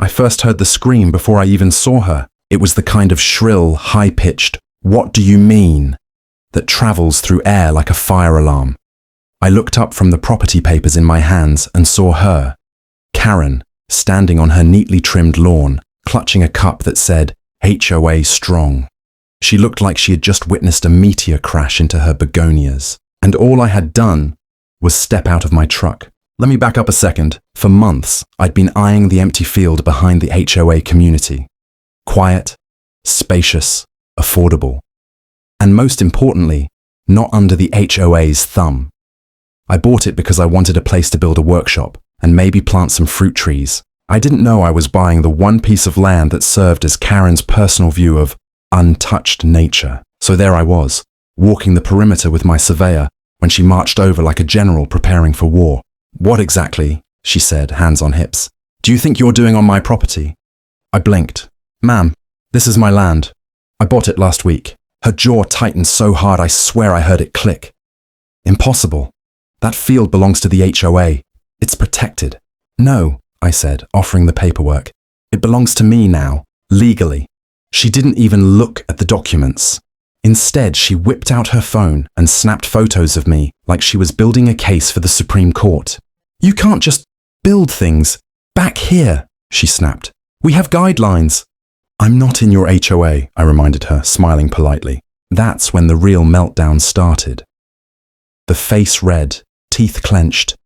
I first heard the scream before I even saw her. It was the kind of shrill, high-pitched, "What do you mean?" that travels through air like a fire alarm. I looked up from the property papers in my hands and saw her, Karen, standing on her neatly trimmed lawn, clutching a cup that said, HOA Strong. She looked like she had just witnessed a meteor crash into her begonias, and all I had done was step out of my truck. Let me back up a second. For months, I'd been eyeing the empty field behind the HOA community. Quiet, spacious, affordable. And most importantly, not under the HOA's thumb. I bought it because I wanted a place to build a workshop and maybe plant some fruit trees. I didn't know I was buying the one piece of land that served as Karen's personal view of untouched nature. So there I was, walking the perimeter with my surveyor when she marched over like a general preparing for war. "What exactly," she said, hands on hips, "do you think you're doing on my property?" I blinked. "Ma'am, this is my land. I bought it last week." Her jaw tightened so hard I swear I heard it click. "Impossible. That field belongs to the HOA. It's protected." "No," I said, offering the paperwork. "It belongs to me now, legally." She didn't even look at the documents. Instead, she whipped out her phone and snapped photos of me like she was building a case for the Supreme Court. "You can't just build things back here," she snapped. "We have guidelines." "I'm not in your HOA," I reminded her, smiling politely. That's when the real meltdown started. The face red, teeth clenched.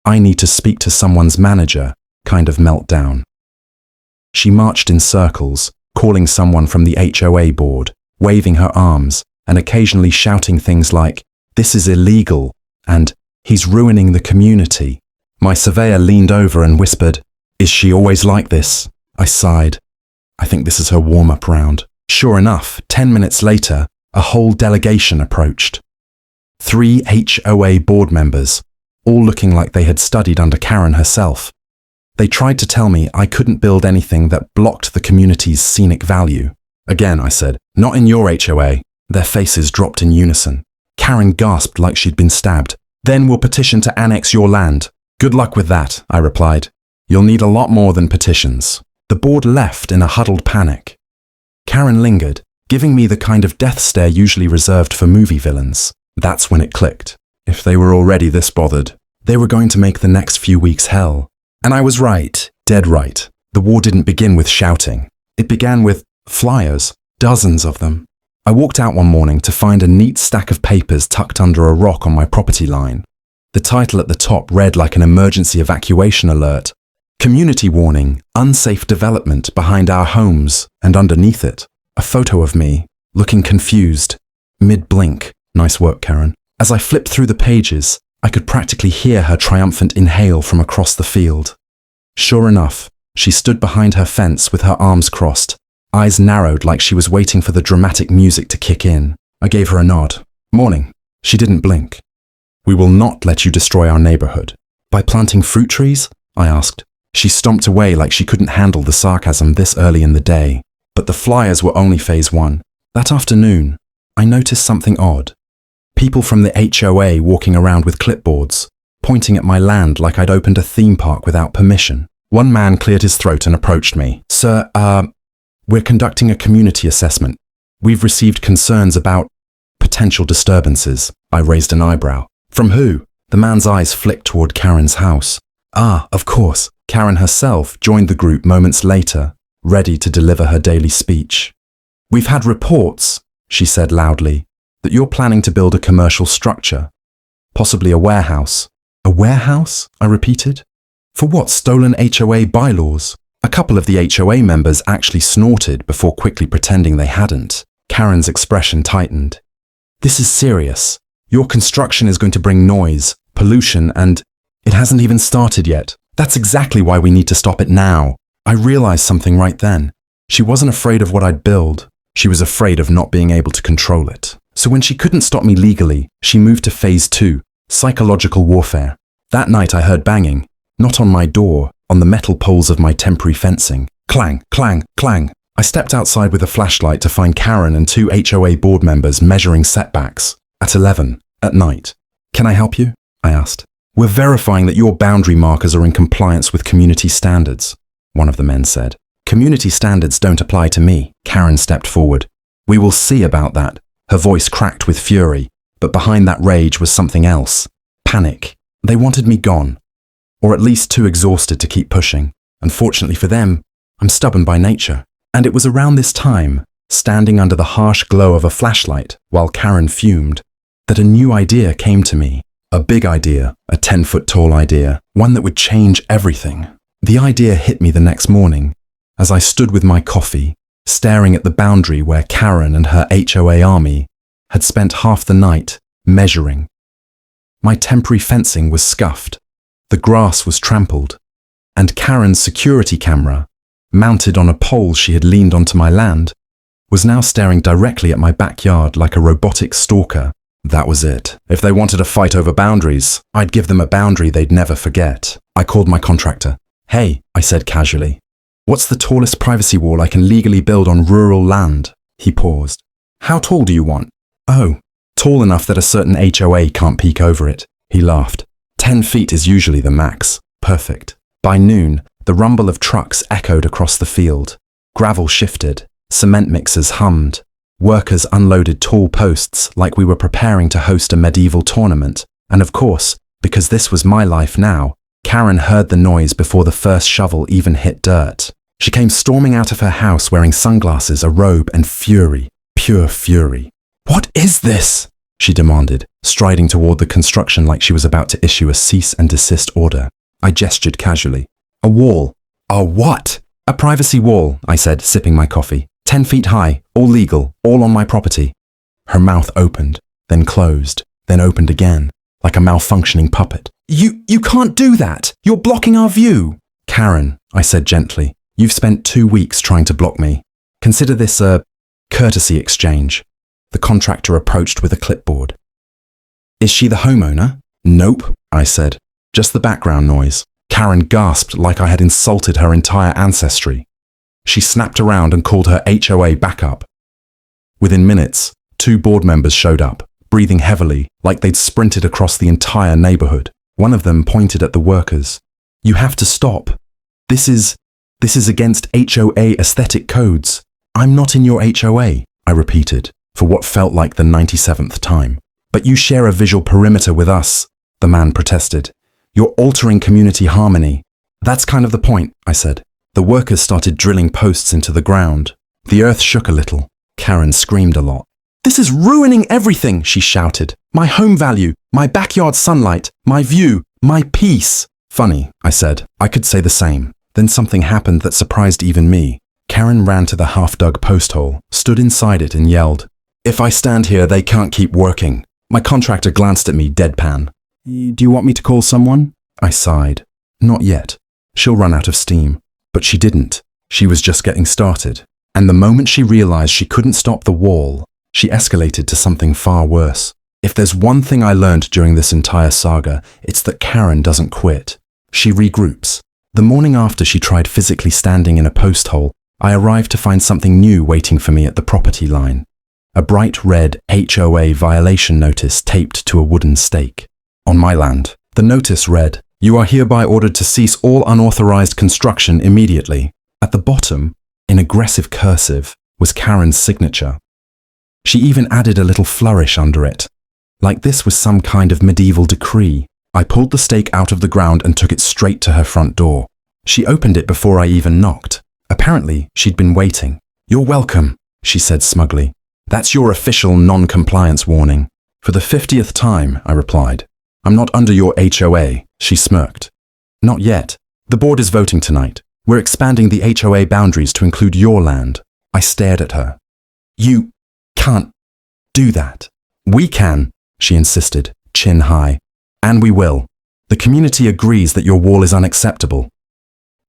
I need to speak to someone's manager kind of meltdown. She marched in circles, calling someone from the HOA board, waving her arms, and occasionally shouting things like, "This is illegal," and "He's ruining the community." My surveyor leaned over and whispered, "Is she always like this?" I sighed. I think this is her warm-up round. Sure enough, 10 minutes later, a whole delegation approached. 3 HOA board members, all looking like they had studied under Karen herself. They tried to tell me I couldn't build anything that blocked the community's scenic value. "Again," I said, "not in your HOA." Their faces dropped in unison. Karen gasped like she'd been stabbed. "Then we'll petition to annex your land." "Good luck with that," I replied. "You'll need a lot more than petitions." The board left in a huddled panic. Karen lingered, giving me the kind of death stare usually reserved for movie villains. That's when it clicked. If they were already this bothered, they were going to make the next few weeks hell. And I was right, dead right. The war didn't begin with shouting. It began with flyers, dozens of them. I walked out one morning to find a neat stack of papers tucked under a rock on my property line. The title at the top read like an emergency evacuation alert. "Community warning, unsafe development behind our homes," and underneath it, a photo of me, looking confused, mid-blink. "Nice work, Karen." As I flipped through the pages, I could practically hear her triumphant inhale from across the field. Sure enough, she stood behind her fence with her arms crossed, eyes narrowed like she was waiting for the dramatic music to kick in. I gave her a nod. "Morning." She didn't blink. "We will not let you destroy our neighborhood." "By planting fruit trees?" I asked. She stomped away like she couldn't handle the sarcasm this early in the day. But the flyers were only phase 1. That afternoon, I noticed something odd. People from the HOA walking around with clipboards, pointing at my land like I'd opened a theme park without permission. One man cleared his throat and approached me. "Sir, we're conducting a community assessment. We've received concerns about potential disturbances." I raised an eyebrow. "From who?" The man's eyes flicked toward Karen's house. "Ah, of course." Karen herself joined the group moments later, ready to deliver her daily speech. "We've had reports," she said loudly, "that you're planning to build a commercial structure, possibly a warehouse." "A warehouse?" I repeated. "For what, stolen HOA bylaws?" A couple of the HOA members actually snorted before quickly pretending they hadn't. Karen's expression tightened. "This is serious. Your construction is going to bring noise, pollution, and it hasn't even started yet. That's exactly why we need to stop it now." I realized something right then. She wasn't afraid of what I'd build. She was afraid of not being able to control it. So when she couldn't stop me legally, she moved to phase 2, psychological warfare. That night I heard banging, not on my door, on the metal poles of my temporary fencing. Clang, clang, clang. I stepped outside with a flashlight to find Karen and 2 HOA board members measuring setbacks. At 11, at night. "Can I help you?" I asked. "We're verifying that your boundary markers are in compliance with community standards." one of the men said. Community standards don't apply to me. Karen stepped forward. We will see about that. Her voice cracked with fury, but behind that rage was something else. Panic. They wanted me gone. Or at least too exhausted to keep pushing. Unfortunately for them, I'm stubborn by nature. And it was around this time, standing under the harsh glow of a flashlight while Karen fumed, that a new idea came to me. A big idea, a 10-foot-tall idea, one that would change everything. The idea hit me the next morning, as I stood with my coffee, staring at the boundary where Karen and her HOA army had spent half the night measuring. My temporary fencing was scuffed, the grass was trampled, and Karen's security camera, mounted on a pole she had leaned onto my land, was now staring directly at my backyard like a robotic stalker. That was it. If they wanted a fight over boundaries, I'd give them a boundary they'd never forget. I called my contractor. Hey, I said casually, what's the tallest privacy wall I can legally build on rural land? He paused. How tall do you want? Oh, tall enough that a certain HOA can't peek over it. He laughed. 10 feet is usually the max. Perfect. By noon, the rumble of trucks echoed across the field. Gravel shifted. Cement mixers hummed. Workers unloaded tall posts like we were preparing to host a medieval tournament. And of course, because this was my life now, Karen heard the noise before the first shovel even hit dirt. She came storming out of her house wearing sunglasses, a robe, and fury. Pure fury. What is this? She demanded, striding toward the construction like she was about to issue a cease and desist order. I gestured casually. A wall. A what? A privacy wall, I said, sipping my coffee. 10 feet high, all legal, all on my property. Her mouth opened, then closed, then opened again, like a malfunctioning puppet. You can't do that! You're blocking our view! Karen, I said gently, you've spent 2 weeks trying to block me. Consider this a courtesy exchange. The contractor approached with a clipboard. Is she the homeowner? Nope, I said. Just the background noise. Karen gasped like I had insulted her entire ancestry. She snapped around and called her HOA back up. Within minutes, 2 board members showed up, breathing heavily like they'd sprinted across the entire neighborhood. One of them pointed at the workers. You have to stop. This is against HOA aesthetic codes. I'm not in your HOA, I repeated, for what felt like the 97th time. But you share a visual perimeter with us, the man protested. You're altering community harmony. That's kind of the point, I said. The workers started drilling posts into the ground. The earth shook a little. Karen screamed a lot. This is ruining everything, she shouted. My home value, my backyard sunlight, my view, my peace. Funny, I said. I could say the same. Then something happened that surprised even me. Karen ran to the half-dug post hole, stood inside it and yelled, If I stand here, they can't keep working. My contractor glanced at me deadpan. Do you want me to call someone? I sighed. Not yet. She'll run out of steam. But she didn't. She was just getting started. And the moment she realized she couldn't stop the wall, she escalated to something far worse. If there's one thing I learned during this entire saga, it's that Karen doesn't quit. She regroups. The morning after she tried physically standing in a post hole, I arrived to find something new waiting for me at the property line. A bright red HOA violation notice taped to a wooden stake. On my land, the notice read, You are hereby ordered to cease all unauthorized construction immediately. At the bottom, in aggressive cursive, was Karen's signature. She even added a little flourish under it, like this was some kind of medieval decree. I pulled the stake out of the ground and took it straight to her front door. She opened it before I even knocked. Apparently, she'd been waiting. You're welcome, she said smugly. That's your official non-compliance warning. For the 50th time, I replied. I'm not under your HOA, she smirked. Not yet. The board is voting tonight. We're expanding the HOA boundaries to include your land. I stared at her. You can't do that. We can, she insisted, chin high. And we will. The community agrees that your wall is unacceptable.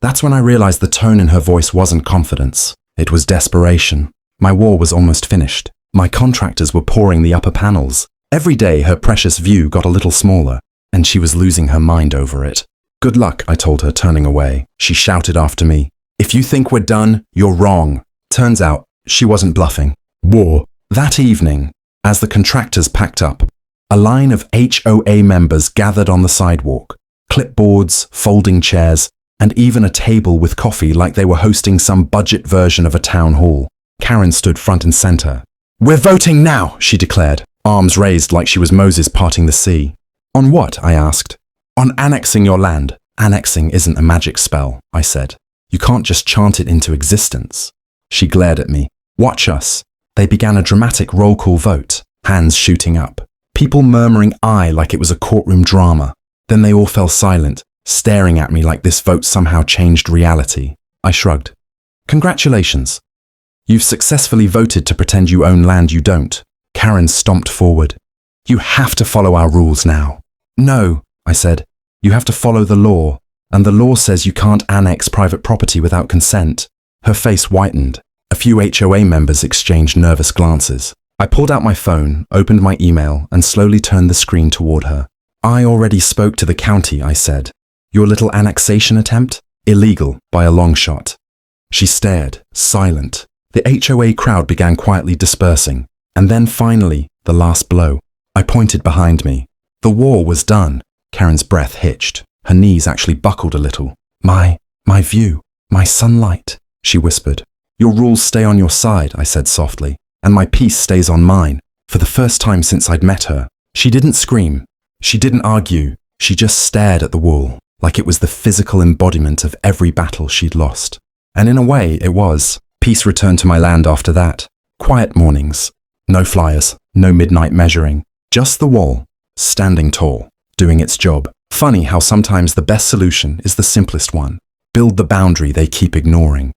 That's when I realized the tone in her voice wasn't confidence. It was desperation. My wall was almost finished. My contractors were pouring the upper panels. Every day her precious view got a little smaller, and she was losing her mind over it. Good luck, I told her, turning away. She shouted after me, If you think we're done, you're wrong. Turns out, she wasn't bluffing. War. That evening, as the contractors packed up, a line of HOA members gathered on the sidewalk. Clipboards, folding chairs, and even a table with coffee like they were hosting some budget version of a town hall. Karen stood front and center. "We're voting now," she declared, arms raised like she was Moses parting the sea. "On what?" I asked. "On annexing your land." "Annexing isn't a magic spell," I said. "You can't just chant it into existence." She glared at me. "Watch us." They began a dramatic roll call vote, hands shooting up, people murmuring aye like it was a courtroom drama. Then they all fell silent, staring at me like this vote somehow changed reality. I shrugged. "Congratulations. You've successfully voted to pretend you own land you don't." Karen stomped forward. "You have to follow our rules now." "No," I said. "You have to follow the law, and the law says you can't annex private property without consent." Her face whitened. A few HOA members exchanged nervous glances. I pulled out my phone, opened my email, and slowly turned the screen toward her. "I already spoke to the county," I said. "Your little annexation attempt? Illegal by a long shot." She stared, silent. The HOA crowd began quietly dispersing, and then finally, the last blow. I pointed behind me. The wall was done. Karen's breath hitched. Her knees actually buckled a little. My view, my sunlight," she whispered. "Your rules stay on your side," I said softly, "and my peace stays on mine." For the first time since I'd met her, she didn't scream. She didn't argue. She just stared at the wall, like it was the physical embodiment of every battle she'd lost. And in a way, it was. Peace returned to my land after that. Quiet mornings. No flyers, no midnight measuring. Just the wall, standing tall, doing its job. Funny how sometimes the best solution is the simplest one. Build the boundary they keep ignoring.